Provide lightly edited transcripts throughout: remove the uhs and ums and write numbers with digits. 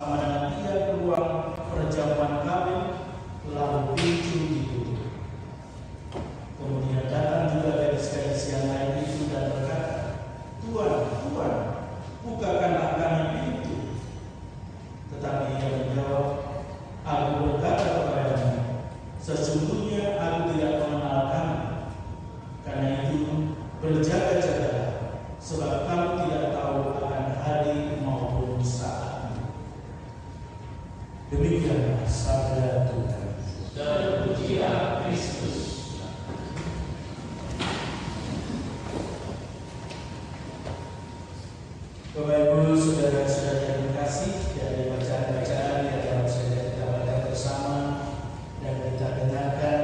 Sama dengan dia keluar perjamuan kawin, lalu pintu ditutup. Kemudian datang juga gadis-gadis yang lain itu dan berkata, Tuan, Tuan, bukakanlah kami pintu. Tetapi ia menjawab, Aku berkata kepadamu, sesungguhnya aku tidak mengenal kamu. Karena itu berjaga-jagalah, sebab kamu tidak tahu akan hari maupun saat. Demikianlah sabda Tuhan. Terpujilah Kristus. Bapak Ibu, saudara-saudara yang terkasih, dari bacaan-bacaan yang dalam saja kita baca bersama dan kita dengarkan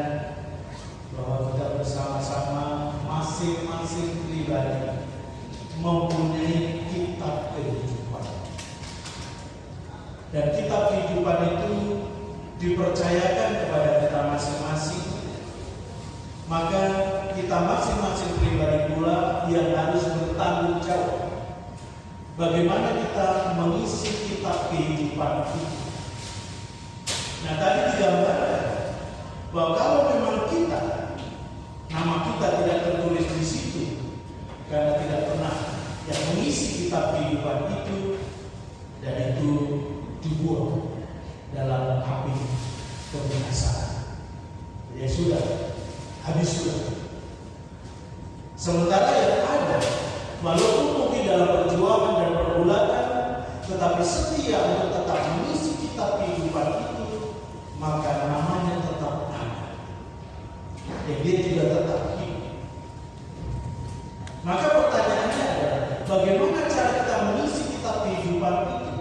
bahwa kita bersama-sama masing-masing pribadi mempunyai kitab kehidupan. Dan kitab kehidupan itu dipercayakan kepada kita masing-masing. Maka kita masing-masing pribadi pula yang harus bertanggung jawab bagaimana kita mengisi kitab kehidupan itu. Nah, tadi digambarkan bahwa kalau memang kita, nama kita tidak tertulis di situ karena tidak pernah yang mengisi kitab kehidupan itu, dan itu dibuang dalam api kebinasaan. Ya sudah, habis sudah. Sementara yang ada, walaupun mungkin dalam perjuangan dan pergulatan, tetapi setia untuk tetap mengisi kitab kehidupan itu, maka namanya tetap ada. Dan dia juga tetap hidup. Maka pertanyaannya adalah, bagaimana cara kita mengisi kitab kehidupan itu?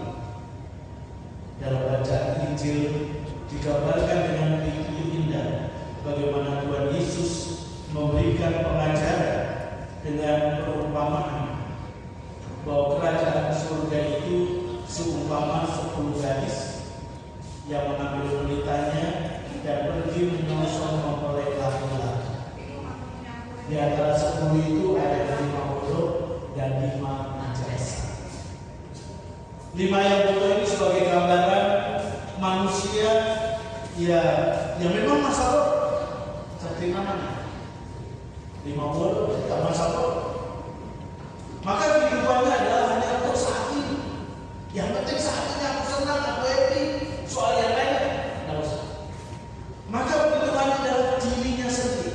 Dalam bacaan Injil digambarkan dengan begitu indah bagaimana Tuhan Yesus memberikan pengajaran dengan perumpamaan bahwa kerajaan surga itu seumpama 10 gadis yang mengambil pelitanya dan pergi menyongsong memperoleh laki-laki. Di antara 10 itu ada 5 bodoh dan 5 najasa. 5 yang bodoh ini sebagai gambaran manusia yang memang masa bodoh. Seperti namanya 5 bodoh, tidak masa bodoh. Maka kehidupannya adalah hanya untuk saat ini. Yang penting saat ini aku senang, aku happy. Soal yang lain tidak usah. Maka kehidupannya adalah dirinya sendiri.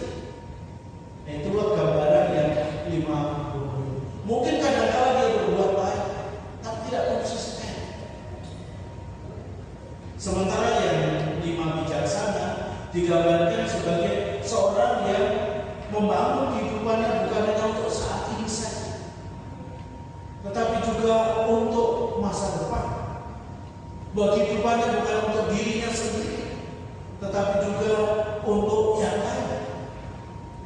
Nah, itulah gambaran yang 5 bodoh. Mungkin kadang-kadang dia berbuat baik, tapi tidak konsisten. Sementara yang 5 bijaksana digambarkan sebagai seorang yang membangun kehidupannya bukan hanya untuk saat ini saja, tetapi juga untuk masa depan. Bahwa kehidupannya bukan untuk dirinya sendiri, tetapi juga untuk yang lain,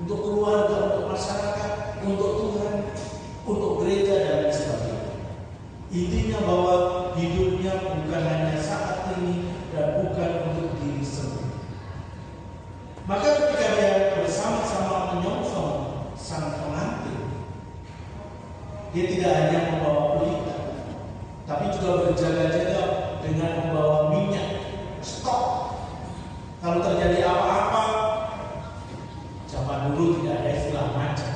untuk keluarga, untuk masyarakat, untuk Tuhan, untuk gereja dan lain sebagainya. Intinya bahwa hidupnya bukan hanya saat ini dan bukan untuk diri sendiri. Maka ketika dia bersama-sama menyongsong sang pengantin, dia tidak hanya membawa pelita, tapi juga berjaga-jaga dengan membawa minyak stok. Kalau terjadi apa-apa, zaman dulu tidak ada istilah macet.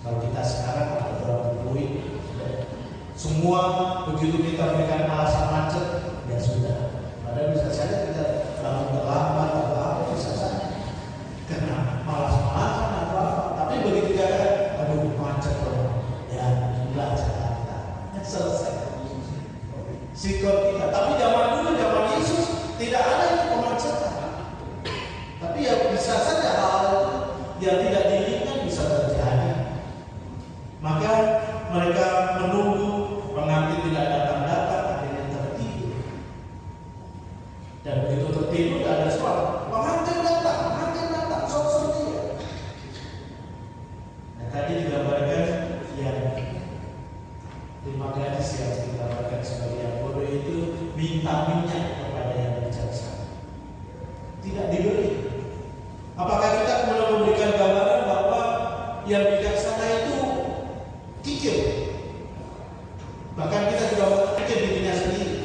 Kalau kita sekarang ada berapa-puluh, semua begitu kita berikan alasan macet, ya sudah. Padahal bisa saja kita lalu terlambat atau apa, bisa saja karena malas-malasan atau apa. Tapi begitu kita aduh macet loh, ya inilah Jakarta, selesai sikap kita. Tapi zaman dulu, zaman Yesus tidak ada itu kemacetan. Tapi ya bisa saja hal yang tidak diinginkan bisa terjadi. Maka mereka menunggu pengantin tidak datang-datang, akhirnya tertidur. Dan begitu tertidur tidak ada suara, pengantin datang, sok-sok dia. Nah, tadi digambarkan yang 5 gadis yang digambarkan sebagai yang bodoh itu minta minyak kepada yang bijaksana, tidak diberi. Apakah kita kemudian memberikan gambaran bahwa yang bijaksana itu kikir? Bahkan kita juga kikir dirinya sendiri.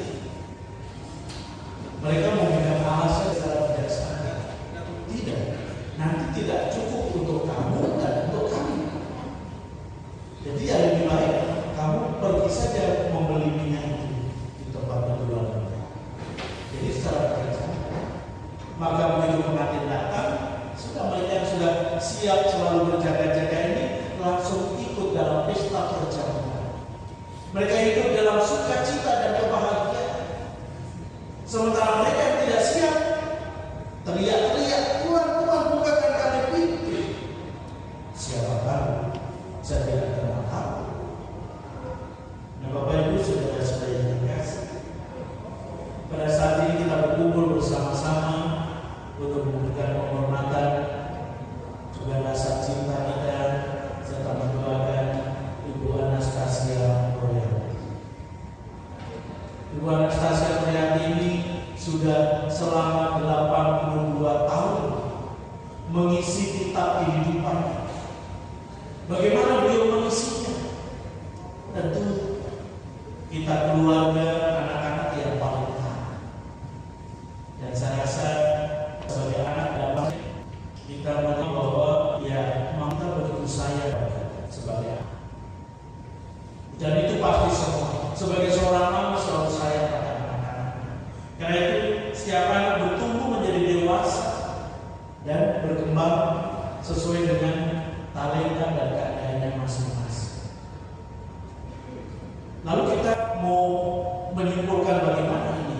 bersama-sama untuk memberikan penghormatan juga rasa cinta kita serta mendoakan Ibu Anastasia Royal. Ibu Anastasia Royal ini sudah selama 82 tahun mengisi kitab kehidupan. Bagaimana beliau mengisinya? Tentu kita keluarga, anak-anak yang paling utama. Dan saya rasa sebagai anak dapat kita melihat bahwa ya kita begitu sayang sebagai anak. Dan itu pasti semua. Sebagai seorang mama selalu sayang pada anak-anak. Karena itu setiap anak bertumbuh menjadi dewasa dan berkembang sesuai dengan talenta dan keadaannya masing-masing. Lalu kita mau menyimpulkan bagaimana ini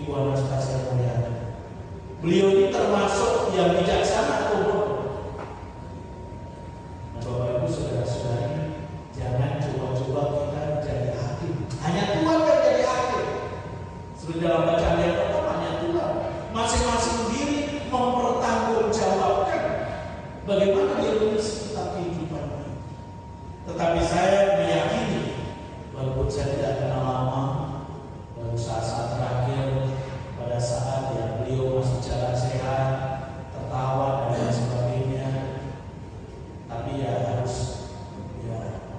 Ibu Anastasia Royal. Beliau ini termasuk yang bijaksana atau bodoh? Bapak Ibu saudara-saudari, jangan coba-coba kita jadi hakim. Hanya Tuhan yang jadi hakim. Seperti dalam bacaan yang pertama, hanya Tuhan. Masing-masing diri mempertanggungjawabkan bagaimana dia mengisi kitab kehidupan ini. Tetapi saya meyakini, walaupun saya tidak kenal lama, baru saat-saat terakhir pada saat yang beliau masih jalan sehat, tertawa dan lain sebagainya. Tapi ya harus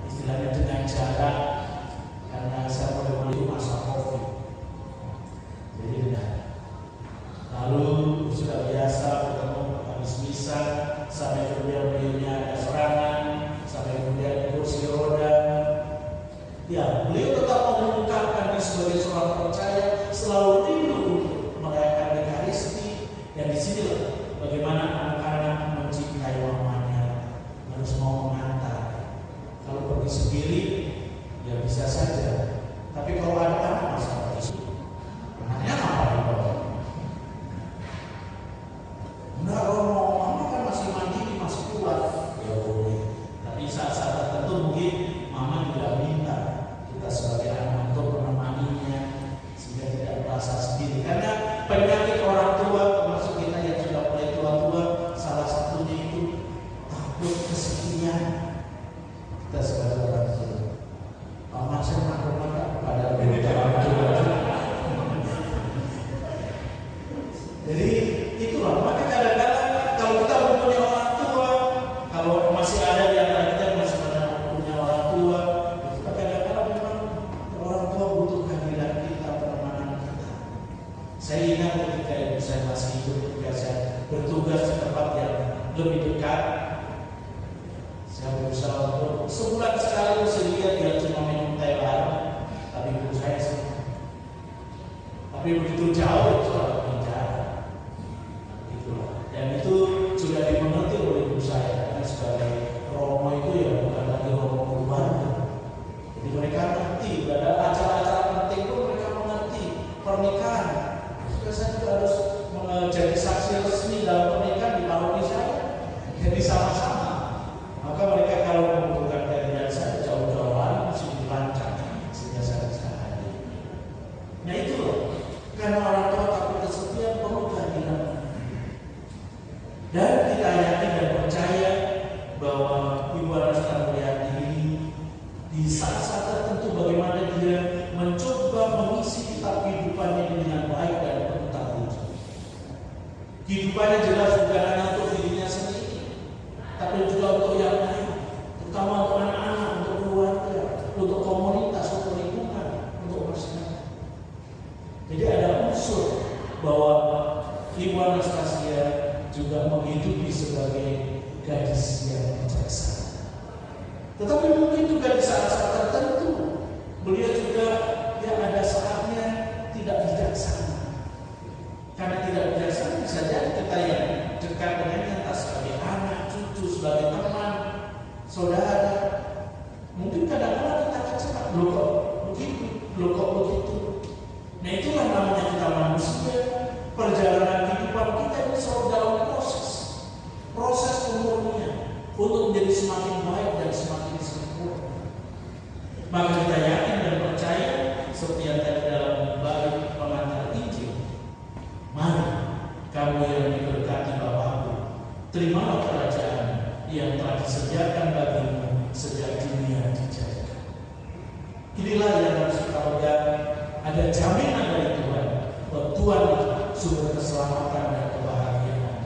istilahnya dengan jarak, karena saya pada itu masa COVID. Jadi dengan lalu sudah biasa bertemu habis misa, sampai kemudian beliaunya ada serangan, sampai kemudian di kursi roda. Ya, beliau tetap mengungkapkan sebagai seorang percaya selalu rindu untuk merayakan Ekaristi. Dan di sini bagaimana anak-anak mencintai mamanya, harus mau mengantar. Kalau pergi sendiri, ya bisa saja. Tapi kalau ada anak masa pergi, anaknya ngapain dong? Enggak, kalau mama kan masih mandiri, masih kuat, ya boleh. Tapi saat-saat tertentu mungkin mama juga minta kita sebagai anak untuk menemaninya sehingga tidak merasa sendiri. Karena penyakit orang tua, termasuk kita yang sudah mulai tua-tua, salah satunya itu takut kesepian. Kita sebagai orang tua, mama saya nakut-nakut pada orang tua. Jadi itulah, maka kadang-kadang kalau kita mempunyai orang tua, kalau masih ada di antara kita yang masih punya orang tua, itu kadang-kadang memang orang tua butuh kehadiran kita, pertemanan kita. Saya ingat ketika ibu saya masih hidup, ketika saya bertugas di tempat yang lebih dekat, saya berusaha untuk sebulan sekali saya lihat dia cuma minum teh bareng, tapi ibu saya senang. Tapi begitu jauh itu bicara. Dan itu sudah dimengerti oleh ibu saya, karena sebagai romo itu ya bukan lagi romo keluarga. Jadi mereka mengerti, ada acara-acara penting pun mereka mengerti pernikahan. Juga saya juga harus menjadi saksi resmi dalam pernikahan di paroki saya. Jadi sama-sama. Maka mereka kalau membutuhkan kehadiran saya jauh-jauh hari mesti dirancang sehingga saya bisa hadir. Nah itu loh, karena orang tua takut kesepian perlu kehadiran. Dan kita yakin dan percaya bahwa Ibu Anastasia Royal ini di saat-saat tertentu bagaimana dia mencoba mengisi kitab kehidupannya dengan baik dan penuh tanggung jawab. Kehidupannya jelas bukan hanya untuk dirinya sendiri, tapi juga untuk yang lain, terutama untuk anak-anak, untuk keluarga, untuk komunitas, untuk lingkungan, untuk masyarakat. Jadi ada unsur bahwa Ibu Anastasia juga menghidupi sebagai gadis yang bijaksana. Tetapi mungkin juga di saat-saat tertentu beliau juga ada saatnya tidak bijaksana. Karena tidak bijaksana bisa jadi kita yang dekat dengannya, entah sebagai anak, cucu, sebagai teman, saudara. Mungkin kadang-kadang kita kecewa, loh kok begitu. Nah itulah namanya kita manusia. Perjalanan kehidupan kita ini selalu dalam proses pemurnian untuk menjadi semakin baik dan semakin sempurna. Maka kita yakin dan percaya seperti yang tadi dalam bait pengantar Injil, mari terimalah kerajaan yang telah disediakan bagimu sejak dunia dijadikan. Inilah yang harus kita pegang. Ada jaminan dari Tuhan bahwa Tuhan sumber keselamatan dan kebahagiaan.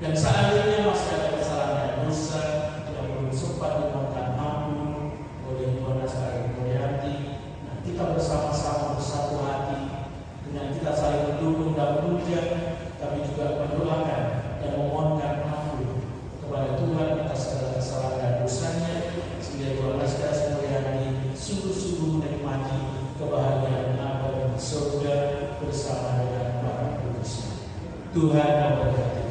Dan seandainya masih ada kesalahan dan dosa yang belum sempat dimohonkan ampun oleh Tuhan Askari Mulyati, nah kita bersama-sama bersatu hati dengan kita saling mendukung dan menunjang, tapi juga mendoakan dan memohonkan ampun kepada Tuhan atas segala kesalahan dan dosanya, sehingga Tuhan Askari Mulyati sungguh-sungguh menikmati kebahagiaan abadi di surga bersama dengan para kudus. Tuhan memberkati.